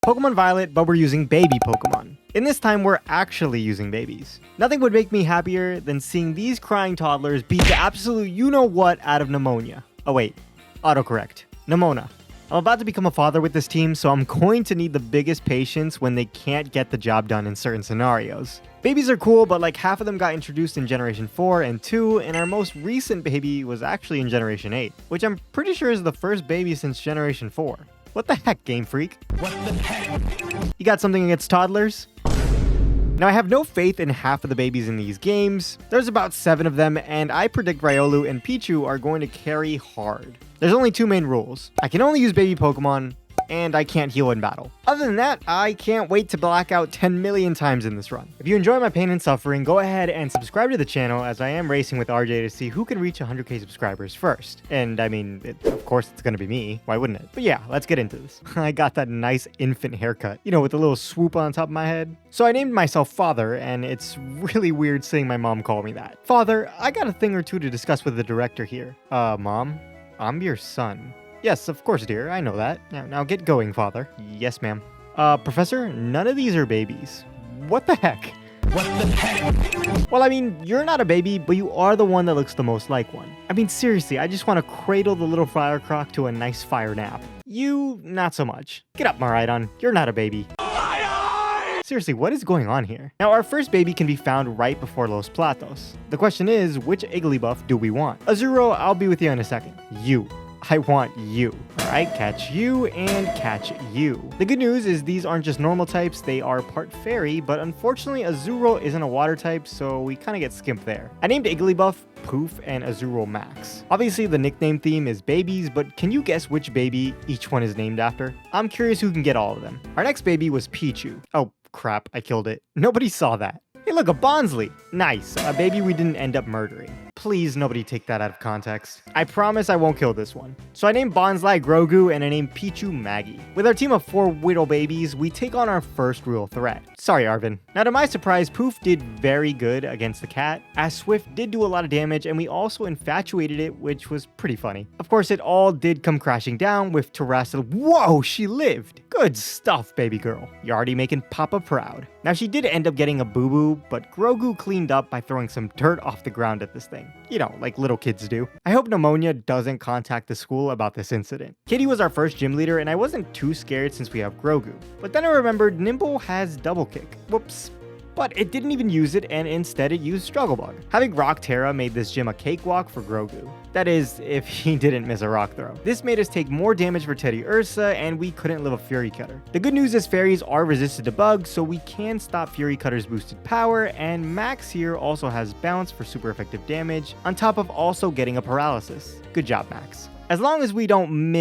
Pokemon Violet, but we're using baby Pokemon. In this time, we're actually using babies. Nothing would make me happier than seeing these crying toddlers beat the absolute you-know-what out of Pneumonia. Oh wait, autocorrect. Nemona. I'm about to become a father with this team, so I'm going to need the biggest patience when they can't get the job done in certain scenarios. Babies are cool, but like half of them got introduced in Generation 4 and 2, and our most recent baby was actually in Generation 8, which I'm pretty sure is the first baby since Generation 4. What the heck, Game Freak? What the heck? You got something against toddlers? Now, I have no faith in half of the babies in these games. There's about 7 of them, and I predict Riolu and Pichu are going to carry hard. There's only 2 main rules. I can only use baby Pokemon, and I can't heal in battle. Other than that, I can't wait to black out 10 million times in this run. If you enjoy my pain and suffering, go ahead and subscribe to the channel, as I am racing with RJ to see who can reach 100k subscribers first. And I mean, of course it's gonna be me, why wouldn't it? But yeah, let's get into this. I got that nice infant haircut, you know, with a little swoop on top of my head. So I named myself Father, and it's really weird seeing my mom call me that. Father, I got a thing or two to discuss with the director here. Mom, I'm your son. Yes, of course, dear. I know that. Now get going, Father. Yes, ma'am. Professor, none of these are babies. What the heck? What the heck? Well, I mean, you're not a baby, but you are the one that looks the most like one. I mean, seriously, I just want to cradle the little Fire Croc to a nice fire nap. You, not so much. Get up, Miraidon. You're not a baby. Seriously, what is going on here? Now, our first baby can be found right before Los Platos. The question is, which Igglybuff do we want? Azuro, I'll be with you in a second. You. I want you. Alright, catch you and catch you. The good news is these aren't just normal types, they are part fairy, but unfortunately Azuro isn't a water type, so we kind of get skimped there. I named Igglybuff Poof and Azuro Max. Obviously the nickname theme is babies, but can you guess which baby each one is named after? I'm curious who can get all of them. Our next baby was Pichu. Oh crap, I killed it. Nobody saw that. Hey look, a Bonsly. Nice, a baby we didn't end up murdering. Please, nobody take that out of context. I promise I won't kill this one. So I named Bonsly Grogu and I named Pichu Maggie. With our team of 4 Widow babies, we take on our first real threat. Sorry, Arvin. Now to my surprise, Poof did very good against the cat, as Swift did do a lot of damage and we also infatuated it, which was pretty funny. Of course, it all did come crashing down with Terrastal. Whoa, she lived! Good stuff, baby girl. You're already making Papa proud. Now she did end up getting a boo-boo, but Grogu cleaned up by throwing some dirt off the ground at this thing. You know, like little kids do. I hope Pneumonia doesn't contact the school about this incident. Kitty was our first gym leader and I wasn't too scared since we have Grogu. But then I remembered Nimble has double kick. Whoops. But it didn't even use it and instead it used Struggle Bug. Having Rock Terra made this gym a cakewalk for Grogu. That is, if he didn't miss a rock throw. This made us take more damage for Teddy Ursa and we couldn't live a Fury Cutter. The good news is fairies are resistant to bugs, so we can stop Fury Cutter's boosted power, and Max here also has bounce for super effective damage, on top of also getting a paralysis. Good job, Max. As long as we don't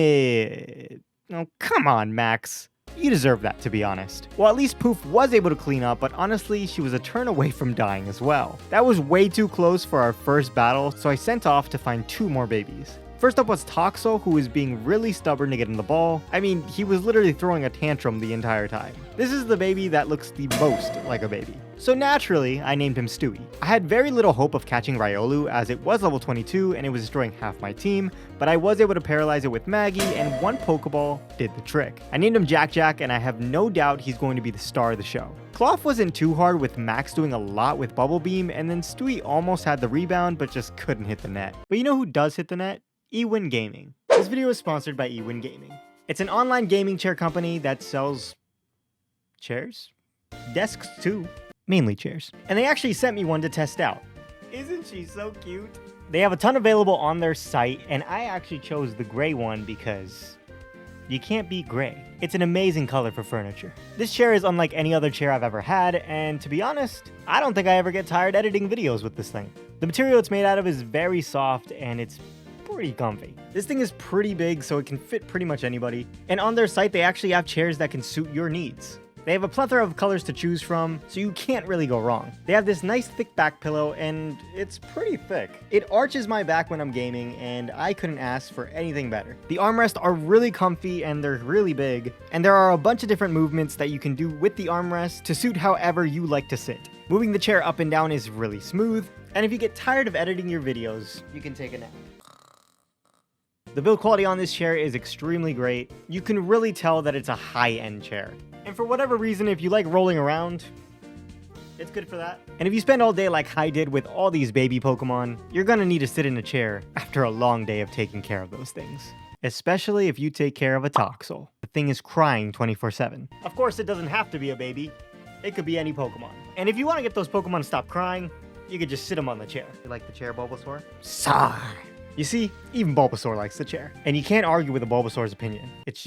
Oh, come on, Max. You deserve that, to be honest. Well, at least Poof was able to clean up, but honestly, she was a turn away from dying as well. That was way too close for our first battle, so I sent off to find 2 more babies. First up was Toxel, who was being really stubborn to get in the ball. I mean, he was literally throwing a tantrum the entire time. This is the baby that looks the most like a baby. So naturally, I named him Stewie. I had very little hope of catching Riolu as it was level 22 and it was destroying half my team, but I was able to paralyze it with Maggie and 1 Pokeball did the trick. I named him Jack Jack and I have no doubt he's going to be the star of the show. Cloth wasn't too hard with Max doing a lot with Bubble Beam, and then Stewie almost had the rebound but just couldn't hit the net. But you know who does hit the net? eWin Gaming. This video is sponsored by eWin Gaming. It's an online gaming chair company that sells chairs? Desks too. Mainly chairs. And they actually sent me one to test out. Isn't she so cute? They have a ton available on their site, and I actually chose the gray one because you can't beat gray. It's an amazing color for furniture. This chair is unlike any other chair I've ever had, and to be honest, I don't think I ever get tired editing videos with this thing. The material it's made out of is very soft, and it's pretty comfy. This thing is pretty big, so it can fit pretty much anybody. And on their site, they actually have chairs that can suit your needs. They have a plethora of colors to choose from, so you can't really go wrong. They have this nice thick back pillow, and it's pretty thick. It arches my back when I'm gaming, and I couldn't ask for anything better. The armrests are really comfy, and they're really big, and there are a bunch of different movements that you can do with the armrest to suit however you like to sit. Moving the chair up and down is really smooth, and if you get tired of editing your videos, you can take a nap. The build quality on this chair is extremely great. You can really tell that it's a high-end chair. And for whatever reason, if you like rolling around, it's good for that. And if you spend all day like I did with all these baby Pokemon, you're gonna need to sit in a chair after a long day of taking care of those things. Especially if you take care of a Toxel. The thing is crying 24/7. Of course, it doesn't have to be a baby. It could be any Pokemon. And if you want to get those Pokemon to stop crying, you could just sit them on the chair. You like the chair, Bulbasaur? Sigh. You see, even Bulbasaur likes the chair. And you can't argue with a Bulbasaur's opinion. It's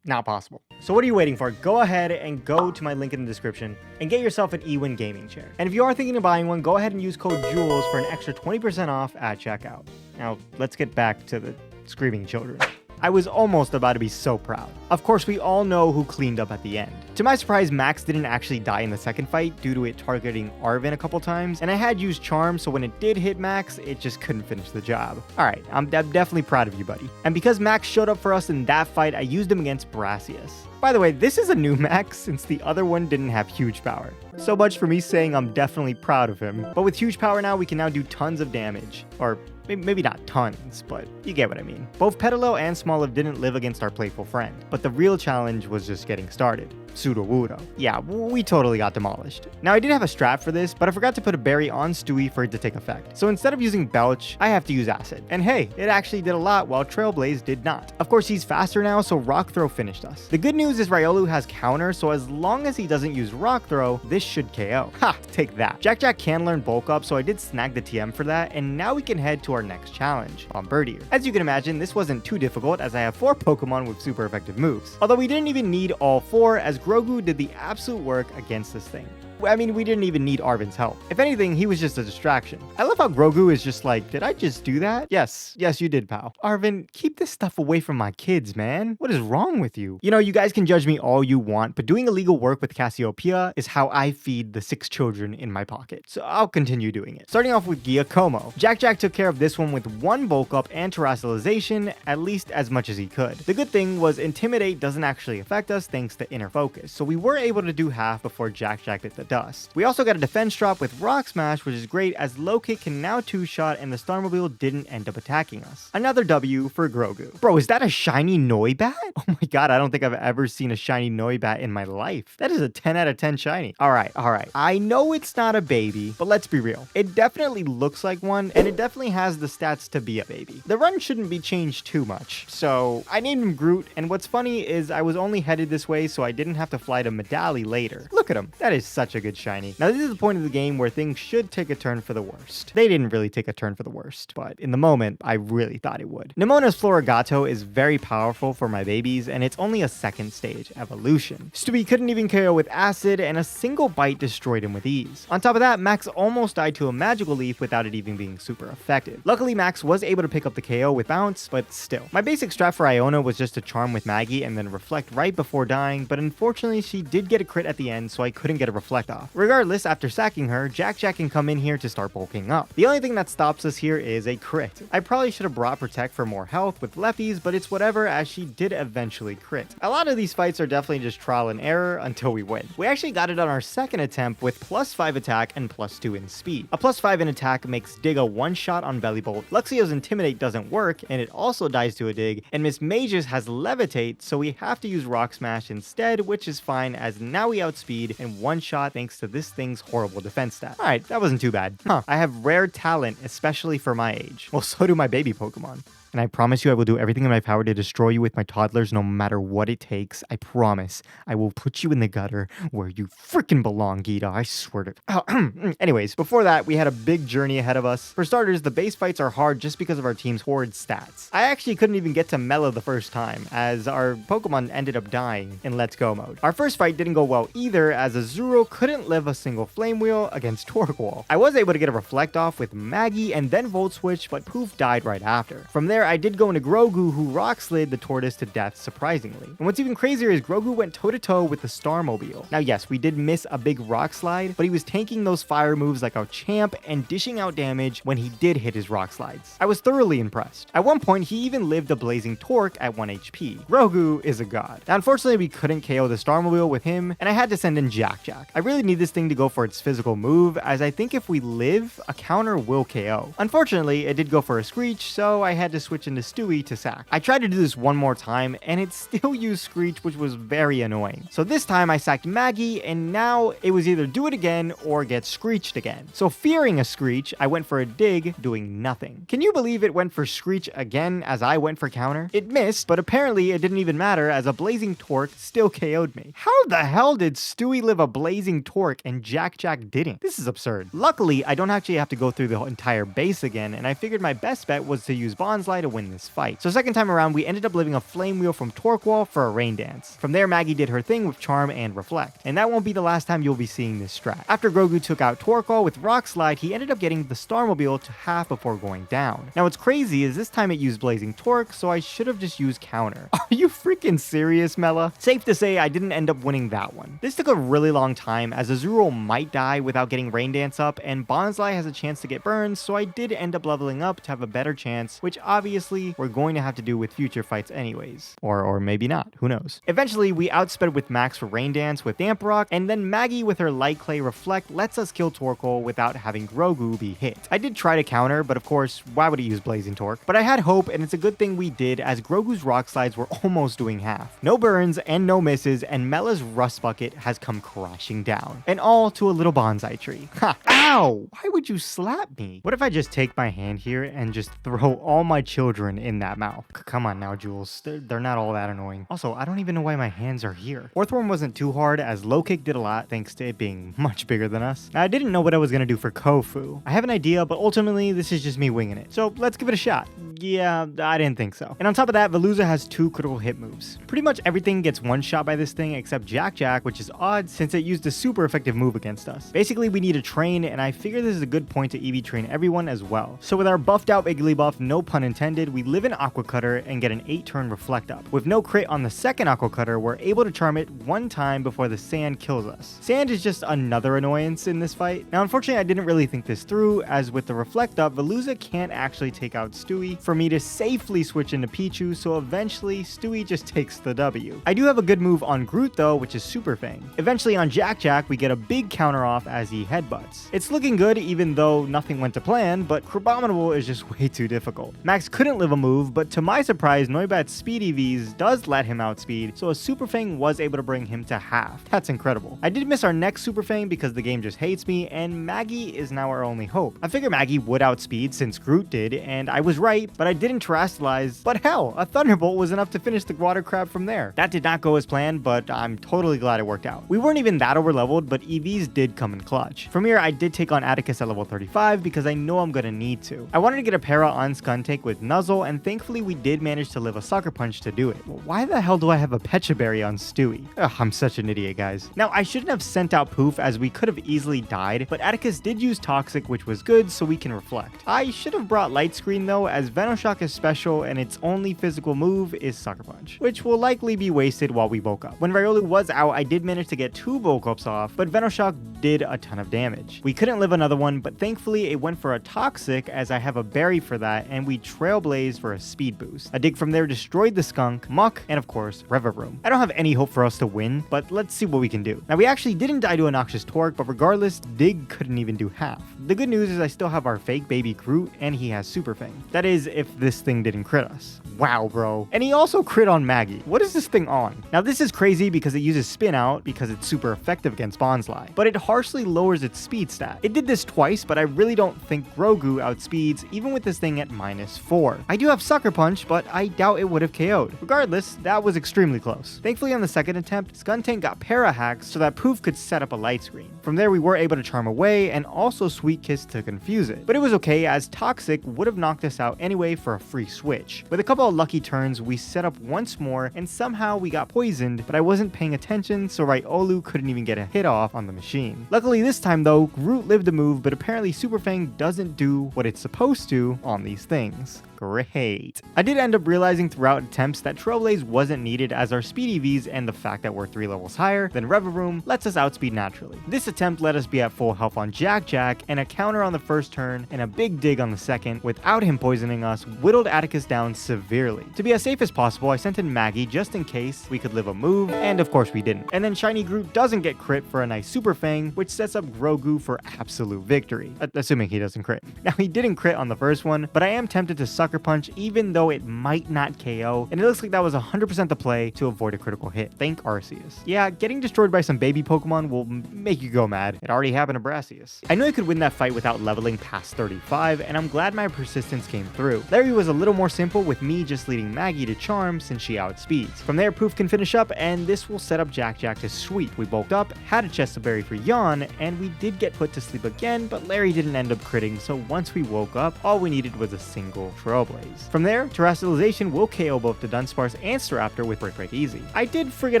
not possible. So what are you waiting for? Go ahead and go to my link in the description and get yourself an Ewin gaming chair. And if you are thinking of buying one, go ahead and use code JULES for an extra 20% off at checkout. Now, let's get back to the screaming children. I was almost about to be so proud. Of course, we all know who cleaned up at the end. To my surprise, Max didn't actually die in the second fight due to it targeting Arven a couple times, and I had used Charm, so when it did hit Max, it just couldn't finish the job. Alright, I'm definitely proud of you, buddy. And because Max showed up for us in that fight, I used him against Brassius. By the way, this is a new Max since the other one didn't have huge power. So much for me saying I'm definitely proud of him. But with huge power now, we can now do tons of damage. Or maybe not tons, but you get what I mean. Both Petalil and Smoliv didn't live against our playful friend, but the real challenge was just getting started. Sudowoodo. Yeah, we totally got demolished. Now I did have a strat for this, but I forgot to put a berry on Stewie for it to take effect. So instead of using Belch, I have to use Acid. And hey, it actually did a lot while Trailblaze did not. Of course, he's faster now, so Rock Throw finished us. The good news is Riolu has counter, so as long as he doesn't use Rock Throw, this should KO. Ha, take that. Jack can learn Bulk Up, so I did snag the TM for that, and now we can head to our next challenge, Bombardier. As you can imagine, this wasn't too difficult as I have 4 Pokemon with super effective moves. Although we didn't even need all 4, as Grogu did the absolute work against this thing. I mean, we didn't even need Arven's help. If anything, he was just a distraction. I love how Grogu is just like, did I just do that? Yes, you did, pal. Arven, keep this stuff away from my kids, man. What is wrong with you? You know, you guys can judge me all you want, but doing illegal work with Cassiopeia is how I feed the 6 children in my pocket. So I'll continue doing it. Starting off with Giacomo. Jack took care of this one with 1 bulk up and terrestrialization, at least as much as he could. The good thing was Intimidate doesn't actually affect us thanks to Inner Focus, so we were able to do half before Jack did the dust. We also got a defense drop with Rock Smash, which is great as Locate can now 2-shot and the Starmobile didn't end up attacking us. Another W for Grogu. Bro, is that a shiny Noibat? Oh my god, I don't think I've ever seen a shiny Noibat in my life. That is a 10 out of 10 shiny. Alright. I know it's not a baby, but let's be real. It definitely looks like one, and it definitely has the stats to be a baby. The run shouldn't be changed too much, so I named him Groot, and what's funny is I was only headed this way so I didn't have to fly to Medali later. Look at him. That is such a good shiny. Now this is the point of the game where things should take a turn for the worst. They didn't really take a turn for the worst, but in the moment, I really thought it would. Nemona's Florigato is very powerful for my babies, and it's only a 2nd stage evolution. Stewie couldn't even KO with Acid, and a single bite destroyed him with ease. On top of that, Max almost died to a Magical Leaf without it even being super effective. Luckily, Max was able to pick up the KO with Bounce, but still. My basic strat for Iona was just to Charm with Maggie and then Reflect right before dying, but unfortunately, she did get a crit at the end, so I couldn't get a Reflect off. Regardless, after sacking her, Jack can come in here to start bulking up. The only thing that stops us here is a crit. I probably should have brought Protect for more health with Lefties, but it's whatever as she did eventually crit. A lot of these fights are definitely just trial and error until we win. We actually got it on our 2nd attempt with +5 attack and +2 in speed. A +5 in attack makes Dig a 1-shot on Bellibolt. Luxio's Intimidate doesn't work, and it also dies to a Dig, and Miss Mage's has Levitate, so we have to use Rock Smash instead, which is fine as now we outspeed and 1-shot thanks to this thing's horrible defense stat. Alright, that wasn't too bad. I have rare talent, especially for my age. Well, so do my baby Pokemon. And I promise you I will do everything in my power to destroy you with my toddlers no matter what it takes. I promise. I will put you in the gutter where you freaking belong, Geeta. I swear to... Anyways, before that, we had a big journey ahead of us. For starters, the base fights are hard just because of our team's horrid stats. I actually couldn't even get to Mellow the first time, as our Pokemon ended up dying in Let's Go mode. Our first fight didn't go well either, as Azuro couldn't live a single Flame Wheel against Torkoal. I was able to get a Reflect off with Maggie and then Volt Switch, but Poof died right after. From there, I did go into Grogu, who Rock Slid the Tortoise to death surprisingly. And what's even crazier is Grogu went toe-to-toe with the Starmobile. Now yes, we did miss a big Rock Slide, but he was tanking those fire moves like a champ and dishing out damage when he did hit his Rock Slides. I was thoroughly impressed. At one point, he even lived a Blazing Torque at 1 HP. Grogu is a god. Now unfortunately, we couldn't KO the Starmobile with him, and I had to send in Jack. I really really need this thing to go for its physical move, as I think if we live, a counter will KO. Unfortunately, it did go for a Screech, so I had to switch into Stewie to sack. I tried to do this one more time, and it still used Screech, which was very annoying. So this time I sacked Maggie, and now it was either do it again or get Screeched again. So fearing a Screech, I went for a dig, doing nothing. Can you believe it went for Screech again as I went for counter? It missed, but apparently it didn't even matter as a Blazing Torque still KO'd me. How the hell did Stewie live a Blazing Torque and Jack didn't? This is absurd. Luckily, I don't actually have to go through the entire base again, and I figured my best bet was to use Bonsly to win this fight. So second time around, we ended up living a Flame Wheel from Torque Wall for a Rain Dance. From there, Maggie did her thing with Charm and Reflect, and that won't be the last time you'll be seeing this strat. After Grogu took out Torque Wall with Rock Slide, he ended up getting the Starmobile to half before going down. Now what's crazy is this time it used Blazing Torque, so I should have just used counter. Are you freaking serious, Mela? Safe to say I didn't end up winning that one. This took a really long time as Azuro might die without getting Rain Dance up, and Bonsly has a chance to get burned, so I did end up leveling up to have a better chance, which obviously we're going to have to do with future fights anyways. Or maybe not, who knows. Eventually, we outsped with Max for Rain Dance with Damp Rock, and then Maggie with her Light Clay Reflect lets us kill Torkoal without having Grogu be hit. I did try to counter, but of course, why would he use Blazing Torque? But I had hope, and it's a good thing we did, as Grogu's Rock Slides were almost doing half. No burns and no misses, and Mela's Rust Bucket has come crashing down. And all to a little bonsai tree. Ha! Ow! Why would you slap me? What if I just take my hand here and just throw all my children in that mouth? Come on now, Jules. They're not all that annoying. Also, I don't even know why my hands are here. Fourth one wasn't too hard, as low kick did a lot thanks to it being much bigger than us. Now, I didn't know what I was gonna do for Kofu. I have an idea, but ultimately this is just me winging it. So let's give it a shot. Yeah, I didn't think so. And on top of that, Veluza has 2 critical hit moves. Pretty much everything gets one shot by this thing except Jack, which is odd since it used a super effective move against us. Basically, we need a train, and I figure this is a good point to EV train everyone as well. So with our buffed out Igglybuff, no pun intended, we live in Aqua Cutter and get an 8-turn reflect up. With no crit on the second Aqua Cutter, we're able to charm it one time before the sand kills us. Sand is just another annoyance in this fight. Now, unfortunately, I didn't really think this through, as with the reflect up, Veluza can't actually take out Stewie for me to safely switch into Pichu, so eventually Stewie just takes the W. I do have a good move on Groot though, which is Super Fang. Eventually on Jack, we get a big counter off as he headbutts. It's looking good even though nothing went to plan, but Crabominable is just way too difficult. Max couldn't live a move, but to my surprise, Noibat's speed EVs does let him outspeed, so a Super Fang was able to bring him to half. That's incredible. I did miss our next Super Fang because the game just hates me, and Maggie is now our only hope. I figured Maggie would outspeed since Groot did, and I was right, but I didn't terrestrialize. But hell, a Thunderbolt was enough to finish the Water Crab from there. That did not go as planned, but I'm totally glad it worked out. We weren't even that over leveled, but EVs did come in clutch. From here, I did take on Atticus at level 35 because I know I'm gonna need to. I wanted to get a para on Skuntank with Nuzzle, and thankfully we did manage to live a Sucker Punch to do it. Well, why the hell do I have a Pecha Berry on Stewie? Ugh, I'm such an idiot, guys. Now, I shouldn't have sent out Poof as we could have easily died, but Atticus did use Toxic, which was good, so we can reflect. I should have brought Light Screen though, as Venoshock is special and its only physical move is Sucker Punch, which will likely be wasted while we bulk up. When Riolu was out, I did manage to get 2 bulk ups off, but Venoshock did a ton of damage. We couldn't live another one, but thankfully it went for a Toxic as I have a berry for that, and we Trailblaze for a speed boost. A dig from there destroyed the Skunk, Muck, and of course, Revavroom. I don't have any hope for us to win, but let's see what we can do. Now, we actually didn't die to a Noxious Torque, but regardless, Dig couldn't even do half. The good news is I still have our fake baby Groot, and he has Super Fang. That is, if this thing didn't crit us. Wow, bro. And he also crit on Maggie. What is this thing on? Now, this is crazy because it uses Spin Out because it's super effective against Bonsly, but it harshly lowers its speed stat. It did this twice, but I really don't think Grogu outspeeds even with this thing at -4. I do have Sucker Punch, but I doubt it would have KO'd. Regardless, that was extremely close. Thankfully, on the second attempt, Skuntank got para hacks so that Poof could set up a light screen. From there, we were able to charm away and also Sweet Kiss to confuse it. But it was okay, as Toxic would have knocked us out anyway for a free switch. With a couple of lucky turns, we set up once more and somehow we got poisoned, but I wasn't paying attention, so Riolu couldn't even get a hit off on the machine. Luckily this time though, Groot lived the move, but apparently Super Fang doesn't do what it's supposed to on these things. great. I did end up realizing throughout attempts that Trailblaze wasn't needed, as our speed EVs and the fact that we're 3 levels higher than Revavroom lets us outspeed naturally. This attempt let us be at full health on Jack Jack, and a counter on the first turn and a big dig on the second without him poisoning us whittled Atticus down severely. To be as safe as possible, I sent in Maggie just in case we could live a move, and of course we didn't. And then Shiny Groot doesn't get crit for a nice Super Fang, which sets up Grogu for absolute victory, assuming he doesn't crit. Now he didn't crit on the first one, but I am tempted to Sucker Punch even though it might not KO, and it looks like that was 100% the play to avoid a critical hit. Thank Arceus. Yeah, getting destroyed by some baby Pokemon will make you go mad. It already happened to Brassius. I knew I could win that fight without leveling past 35, and I'm glad my persistence came through. Larry was a little more simple, with me just leading Maggie to Charm since she outspeeds. From there, Poof can finish up, and this will set up Jack Jack to sweep. We bulked up, had a chest of berry for Yawn, and we did get put to sleep again, but Larry didn't end up critting, so once we woke up, all we needed was a single Trailblaze. From there, Terrestrialization will KO both the Dunsparce and Staraptor with Break easy. I did forget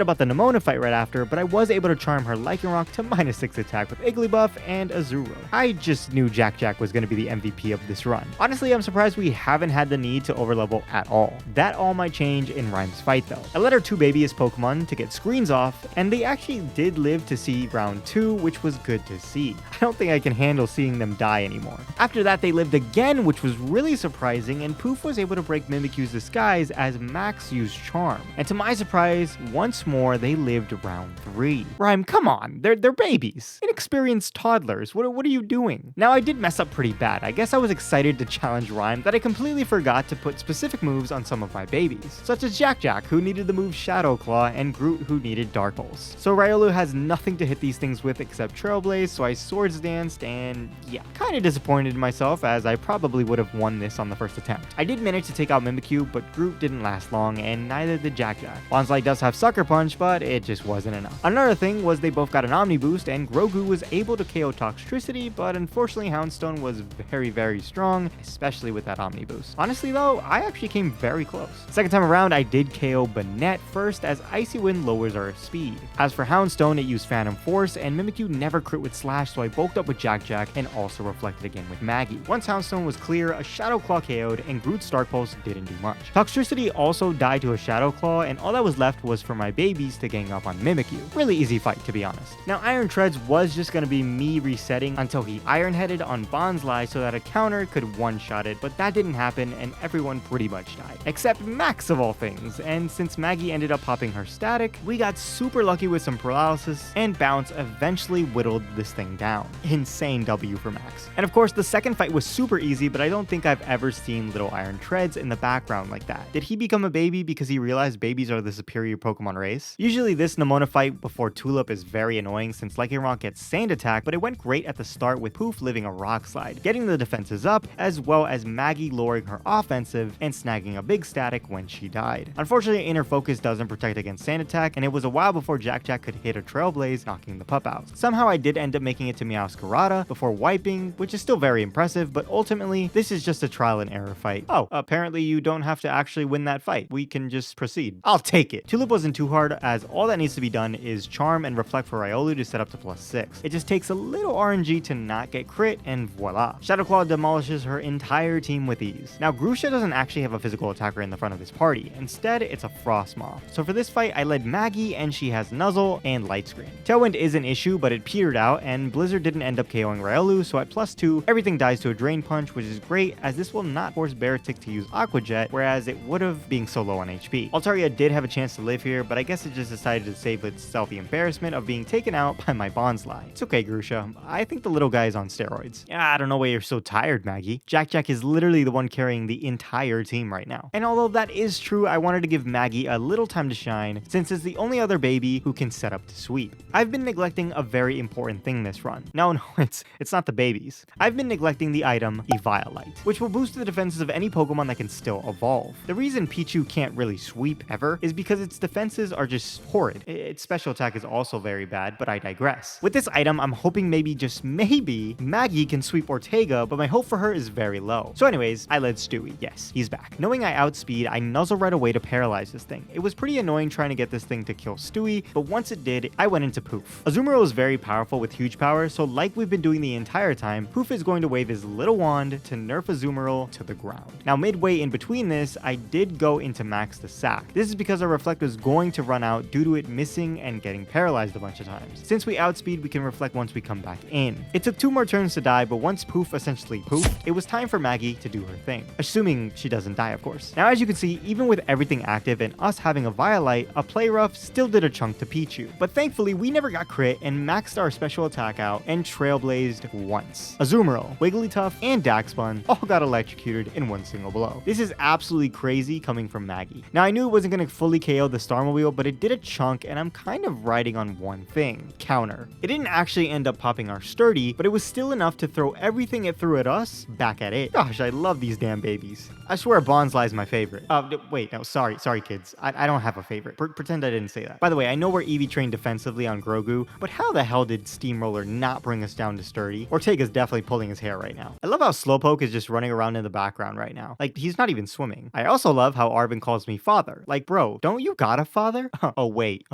about the Nemona fight right after, but I was able to charm her Lycanroc to -6 attack with Igglybuff and Azuro. I just knew Jack Jack was going to be the MVP of this run. Honestly, I'm surprised we haven't had the need to overlevel at all. That all might change in Rhyme's fight though. I let our 2 babyest Pokemon to get screens off, and they actually did live to see round 2, which was good to see. I don't think I can handle seeing them die anymore. After that, they lived again, which was really surprising, and Poof was able to break Mimikyu's disguise as Max used Charm. And to my surprise, once more, they lived round 3. Rhyme, come on, they're babies. Inexperienced toddlers, what are you doing? Now, I did mess up pretty bad. I guess I was excited to challenge Rhyme that I completely forgot to put specific moves on some of my babies, such as Jack Jack, who needed the move Shadow Claw, and Groot, who needed Dark Pulse. So Riolu has nothing to hit these things with except Trailblaze, so I Swords Danced, and yeah, kinda disappointed in myself, as I probably would have won this on the first attempt. I did manage to take out Mimikyu, but Groot didn't last long, and neither did Jack Jack. Bonsly does have Sucker Punch, but it just wasn't enough. Another thing was they both got an Omni Boost, and Grogu was able to KO Toxtricity, but unfortunately Houndstone was very strong, especially with that Omni Boost. Honestly though, I actually came very close. Second time around, I did KO Banette first, as Icy Wind lowers our speed. As for Houndstone, it used Phantom Force, and Mimikyu never crit with Slash, so I bulked up with Jack Jack and also reflected again with Maggie. Once Houndstone was clear, a Shadow Claw KO'd, and Groot's Dark Pulse didn't do much. Toxtricity also died to a Shadow Claw, and all that was left was for my babies to gang up on Mimikyu. Really easy fight, to be honest. Now, Iron Treads was just gonna be me resetting until he Iron-Headed on Bonsly so that a counter could one-shot it, but that didn't happen, and everyone pretty much died. Except Max, of all things, and since Maggie ended up popping her Static, we got super lucky with some Paralysis, and Bounce eventually whittled this thing down. Insane W for Max. And of course, the second fight was super easy, but I don't think I've ever seen little Iron Treads in the background like that. Did he become a baby because he realized babies are the superior Pokemon race? Usually this Nemona fight before Tulip is very annoying since Lycanroc gets Sand Attack, but it went great at the start with Poof living a Rock Slide, getting the defenses up, as well as Maggie lowering her offensive and snagging a big Static when she died. Unfortunately, Inner Focus doesn't protect against Sand Attack, and it was a while before Jack Jack could hit a Trailblaze, knocking the pup out. Somehow I did end up making it to Meowscarada before wiping, which is still very impressive, but ultimately, this is just a trial and error fight. Oh, apparently you don't have to actually win that fight. We can just proceed. I'll take it. Tulip wasn't too hard, as all that needs to be done is Charm and Reflect for Riolu to set up to +6. It just takes a little RNG to not get crit, and voila. Shadow Claw demolishes her entire team with ease. Now, Grusha doesn't actually have a physical attacker in the front of his party. Instead, it's a Frostmoth. So for this fight, I led Maggie, and she has Nuzzle and Light Screen. Tailwind is an issue, but it petered out, and Blizzard didn't end up KOing Riolu, so at +2, everything dies to a Drain Punch, which is great, as this will not force Beartic to use Aqua Jet, whereas it would have being so low on HP. Altaria did have a chance to live here, but I guess it just decided to save itself the embarrassment of being taken out by my Bonsly. It's okay, Grusha. I think the little guy is on steroids. Yeah, I don't know why you're so tired, Maggie. Jack Jack is literally the one carrying the entire team right now. And although that is true, I wanted to give Maggie a little time to shine, since it's the only other baby who can set up to sweep. I've been neglecting a very important thing this run. No, it's not the babies. I've been neglecting the item Eviolite, which will boost the defenses of any Pokemon that can still evolve. The reason Pichu can't really sweep ever is because its defenses are just horrid. Its special attack is also very bad, but I digress. With this item, I'm hoping maybe, just maybe, Maggie can sweep Ortega, but my hope for her is very low. So anyways, I led Stewie. Yes, he's back. Knowing I outspeed, I nuzzle right away to paralyze this thing. It was pretty annoying trying to get this thing to kill Stewie, but once it did, I went into Poof. Azumarill is very powerful with huge power, so like we've been doing the entire time, Poof is going to wave his little wand to nerf Azumarill to the ground. round. Now midway in between this, I did go into max the sack. This is because our reflect was going to run out due to it missing and getting paralyzed a bunch of times. Since we outspeed, we can reflect once we come back in. It took 2 more turns to die, but once Poof essentially poofed, it was time for Maggie to do her thing. Assuming she doesn't die, of course. Now as you can see, even with everything active and us having a Violite, a Play Rough still did a chunk to Pichu. But thankfully, we never got crit and maxed our special attack out and trailblazed once. Azumarill, Wigglytuff, and Darkspun all got electrocuted in one single blow. This is absolutely crazy coming from Maggie. Now I knew it wasn't going to fully KO the Starmobile, but it did a chunk, and I'm kind of riding on one thing: counter. It didn't actually end up popping our Sturdy, but it was still enough to throw everything it threw at us back at it. Gosh, I love these damn babies. I swear Bonsly is my favorite. Wait, no, sorry kids. I don't have a favorite. Pretend I didn't say that. By the way, I know we're EV trained defensively on Grogu, but how the hell did Steamroller not bring us down to Sturdy? Ortega's definitely pulling his hair right now. I love how Slowpoke is just running around in the background right now. Like, he's not even swimming. I also love how Arven calls me father. Like, bro, don't you got a father? Oh, wait.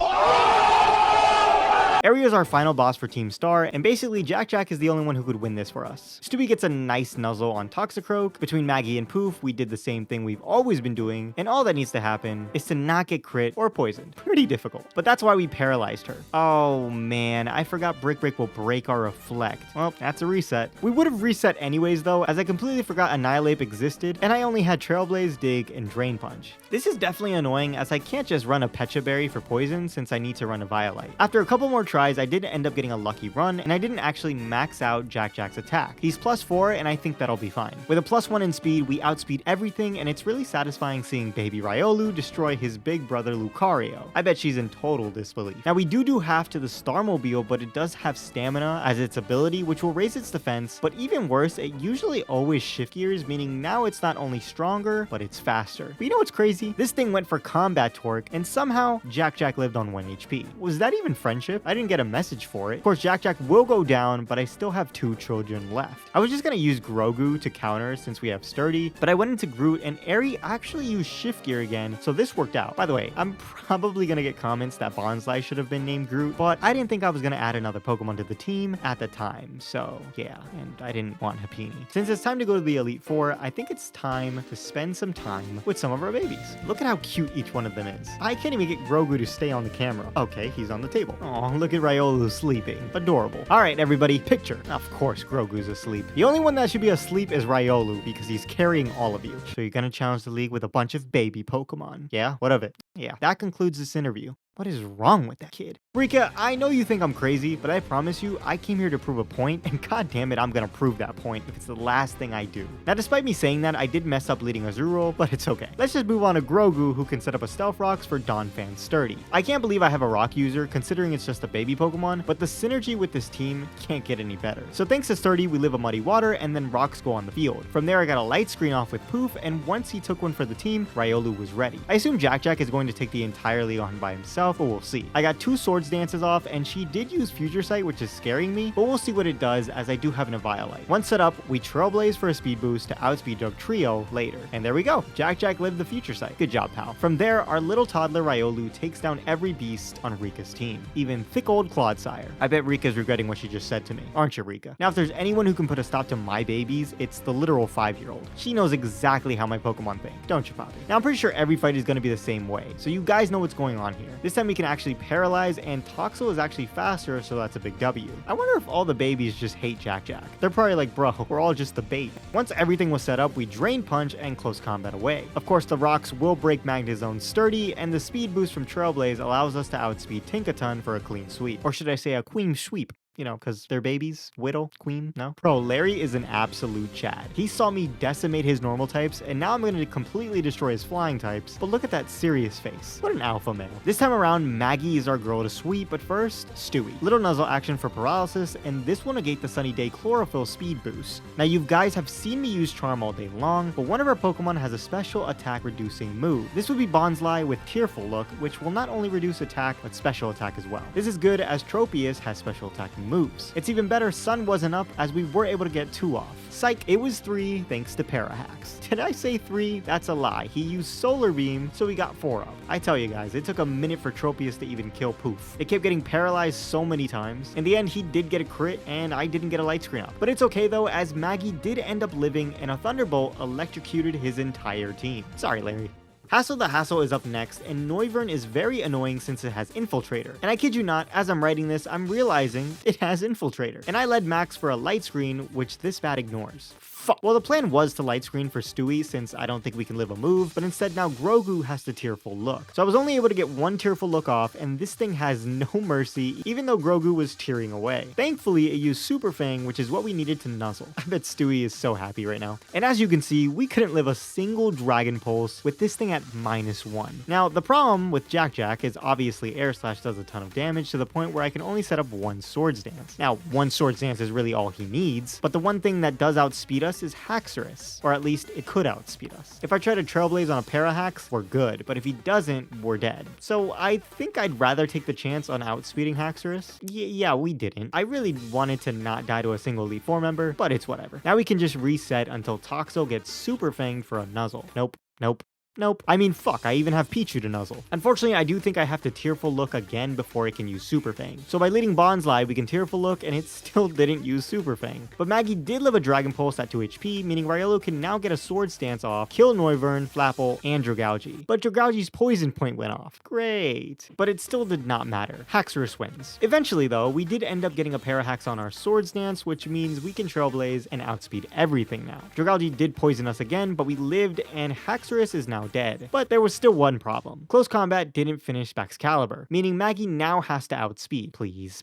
Area is our final boss for Team Star, and basically Jack-Jack is the only one who could win this for us. Stewie gets a nice nuzzle on Toxicroak. Between Maggie and Poof, we did the same thing we've always been doing, and all that needs to happen is to not get crit or poisoned. Pretty difficult, but that's why we paralyzed her. Oh man, I forgot Brick Break will break our reflect. Well, that's a reset. We would have reset anyways though, as I completely forgot Annihilate existed, and I only had Trailblaze, Dig, and Drain Punch. This is definitely annoying, as I can't just run a Pecha Berry for poison since I need to run a Violite. After a couple more tries, I did end up getting a lucky run, and I didn't actually max out Jack-Jack's attack. He's +4, and I think that'll be fine. With a +1 in speed, we outspeed everything, and it's really satisfying seeing baby Riolu destroy his big brother Lucario. I bet she's in total disbelief. Now, we do half to the Starmobile, but it does have stamina as its ability, which will raise its defense, but even worse, it usually always shift gears, meaning now it's not only stronger, but it's faster. But you know what's crazy? This thing went for combat torque, and somehow Jack-Jack lived on 1 HP. Was that even friendship? I didn't get a message for it. Of course, Jack-Jack will go down, but I still have 2 children left. I was just gonna use Grogu to counter since we have Sturdy, but I went into Groot, and Aerie actually used Shift Gear again, so this worked out. By the way, I'm probably gonna get comments that Bonsly should have been named Groot, but I didn't think I was gonna add another Pokemon to the team at the time, so yeah, and I didn't want Happiny. Since it's time to go to the Elite Four, I think it's time to spend some time with some of our babies. Look at how cute each one of them is. I can't even get Grogu to stay on the camera. Okay, he's on the table. Oh, look at Riolu sleeping. Adorable. All right, everybody, picture. Of course, Grogu's asleep. The only one that should be asleep is Riolu because he's carrying all of you. So you're gonna challenge the league with a bunch of baby Pokemon. Yeah, what of it? Yeah, that concludes this interview. What is wrong with that kid? Rika, I know you think I'm crazy, but I promise you, I came here to prove a point, and god damn it, I'm gonna prove that point if it's the last thing I do. Now, despite me saying that, I did mess up leading Azurill, but it's okay. Let's just move on to Grogu, who can set up a Stealth Rocks for Donphan Sturdy. I can't believe I have a Rock user, considering it's just a baby Pokemon, but the synergy with this team can't get any better. So thanks to Sturdy, we live a Muddy Water, and then Rocks go on the field. From there, I got a Light Screen off with Poof, and once he took one for the team, Riolu was ready. I assume Jack-Jack is going to take the entire league on by himself, but we'll see. I got 2 Swords Dances off, and she did use Future Sight, which is scaring me, but we'll see what it does as I do have an Eviolite. Once set up, we Trailblaze for a speed boost to outspeed Dugtrio later. And there we go. Jack-Jack lived the Future Sight. Good job, pal. From there, our little toddler Riolu takes down every beast on Rika's team, even thick old Clodsire. I bet Rika's regretting what she just said to me. Aren't you, Rika? Now, if there's anyone who can put a stop to my babies, it's the literal 5-year-old. She knows exactly how my Pokemon think, don't you, Poppy? Now, I'm pretty sure every fight is going to be the same way, so you guys know what's going on here. This time we can actually paralyze, and Toxel is actually faster, so that's a big W. I wonder if all the babies just hate Jack-Jack. They're probably like, bro, we're all just the bait. Once everything was set up, we Drain Punch and close combat away. Of course, the rocks will break Magnezone Sturdy, and the speed boost from Trailblaze allows us to outspeed Tinkaton for a clean sweep. Or should I say a queen sweep? You know, because they're babies. Whittle, Queen, no? Bro, Larry is an absolute Chad. He saw me decimate his normal types, and now I'm going to completely destroy his flying types. But look at that serious face. What an alpha male. This time around, Maggie is our girl to sweep, but first, Stewie. Little Nuzzle action for paralysis, and this will negate the Sunny Day Chlorophyll speed boost. Now, you guys have seen me use Charm all day long, but one of our Pokemon has a special attack reducing move. This would be Bonsly with Tearful Look, which will not only reduce attack, but special attack as well. This is good as Tropius has special attack moves. It's even better Sun wasn't up as we were able to get 2 off. Psych, it was 3 thanks to Parahacks. Did I say 3? That's a lie. He used Solar Beam, so we got 4 up. I tell you guys, it took a minute for Tropius to even kill Poof. It kept getting paralyzed so many times. In the end, he did get a crit, and I didn't get a light screen up. But it's okay though, as Maggie did end up living, and a Thunderbolt electrocuted his entire team. Sorry, Larry. Hassel the Hassel is up next, and Noivern is very annoying since it has Infiltrator. And I kid you not, as I'm writing this, I'm realizing it has Infiltrator. And I led Max for a light screen, which this bat ignores. Fuck. Well, the plan was to light screen for Stewie since I don't think we can live a move, but instead now Grogu has to Tearful Look. So I was only able to get 1 Tearful Look off, and this thing has no mercy, even though Grogu was tearing away. Thankfully, it used Super Fang, which is what we needed to nuzzle. I bet Stewie is so happy right now. And as you can see, we couldn't live a single Dragon Pulse with this thing at -1. Now, the problem with Jack Jack is obviously Air Slash does a ton of damage to the point where I can only set up 1 Swords Dance. Now, 1 Swords Dance is really all he needs, but the one thing that does outspeed us is Haxorus, or at least it could outspeed us. If I try to Trailblaze on a Parahax, we're good, but if he doesn't, we're dead. So I think I'd rather take the chance on outspeeding Haxorus. Yeah, we didn't. I really wanted to not die to a single Elite Four member, but it's whatever. Now we can just reset until Toxel gets Super Fanged for a Nuzzle. Nope. I mean, fuck, I even have Pichu to nuzzle. Unfortunately, I do think I have to Tearful Look again before it can use Super Fang. So by leading Bonsly, we can Tearful Look, and it still didn't use Super Fang. But Maggie did live a Dragon Pulse at 2 HP, meaning Riolu can now get a Sword Stance off, kill Noivern, Flapple, and Dragalge. But Dragalge's Poison Point went off. Great. But it still did not matter. Haxorus wins. Eventually, though, we did end up getting a Parahax on our Sword Stance, which means we can Trailblaze and outspeed everything now. Dragalge did poison us again, but we lived, and Haxorus is now dead. But there was still one problem. Close Combat didn't finish Baxcalibur, meaning Maggie now has to outspeed. Please.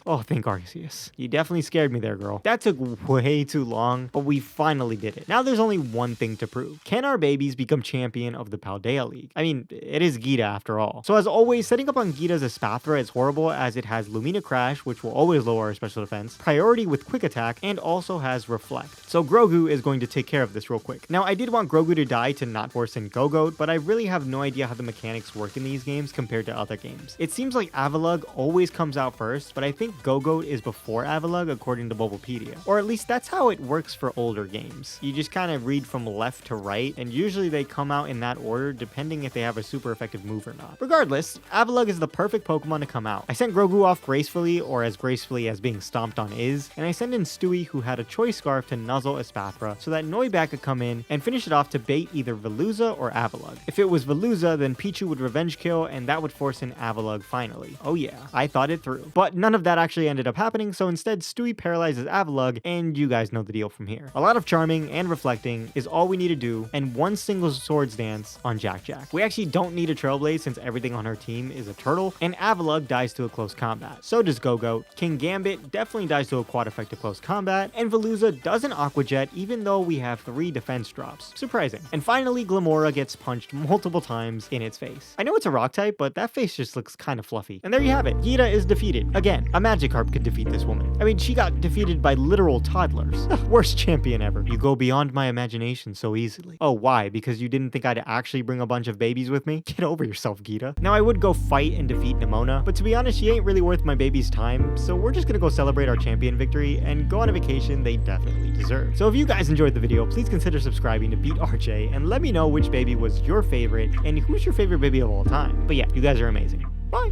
Oh, thank Arceus. You definitely scared me there, girl. That took way too long, but we finally did it. Now there's only one thing to prove. Can our babies become champion of the Paldea League? I mean, it is Geeta after all. So as always, setting up on Geeta's Espathra is horrible as it has Lumina Crash, which will always lower our special defense, priority with Quick Attack, and also has Reflect. So Grogu is going to take care of this real quick. Now I did want Grogu to die to not force in Gogoat, but I really have no idea how the mechanics work in these games compared to other games. It seems like Avalugg always comes out first, but I think Gogoat is before Avalugg according to Bulbapedia. Or at least that's how it works for older games. You just kind of read from left to right, and usually they come out in that order depending if they have a super effective move or not. Regardless, Avalugg is the perfect Pokemon to come out. I sent Grogu off gracefully, or as gracefully as being stomped on is, and I sent in Stewie, who had a Choice Scarf, to nuzzle Espathra so that Noibat could come in and finish it off to bait either Veluza or Avalugg. If it was Veluza, then Pichu would revenge kill, and that would force in Avalugg finally. Oh yeah, I thought it through. But none of that actually ended up happening, so instead Stewie paralyzes Avalugg, and you guys know the deal from here. A lot of Charming and Reflecting is all we need to do, and 1 single Swords Dance on Jack Jack. We actually don't need a Trailblaze since everything on her team is a turtle, and Avalugg dies to a close combat. So does Gogoat. King Gambit definitely dies to a quad effect to close combat, and Veluza doesn't Aqua Jet even though we have 3 defense drops. Surprising. And finally, Glamora gets punched multiple times in its face. I know it's a rock type, but that face just looks kind of fluffy. And there you have it. Geeta is defeated. Again, a Magikarp could defeat this woman. I mean, she got defeated by literal toddlers. Worst champion ever. You go beyond my imagination so easily. Oh, why? Because you didn't think I'd actually bring a bunch of babies with me? Get over yourself, Geeta. Now, I would go fight and defeat Nemona, but to be honest, she ain't really worth my baby's time, so we're just gonna go celebrate our champion victory and go on a vacation they definitely deserve. So if you guys enjoyed the video, please consider subscribing to beat RJ, and let me know which baby was your favorite and who's your favorite baby of all time. But yeah, you guys are amazing. Bye!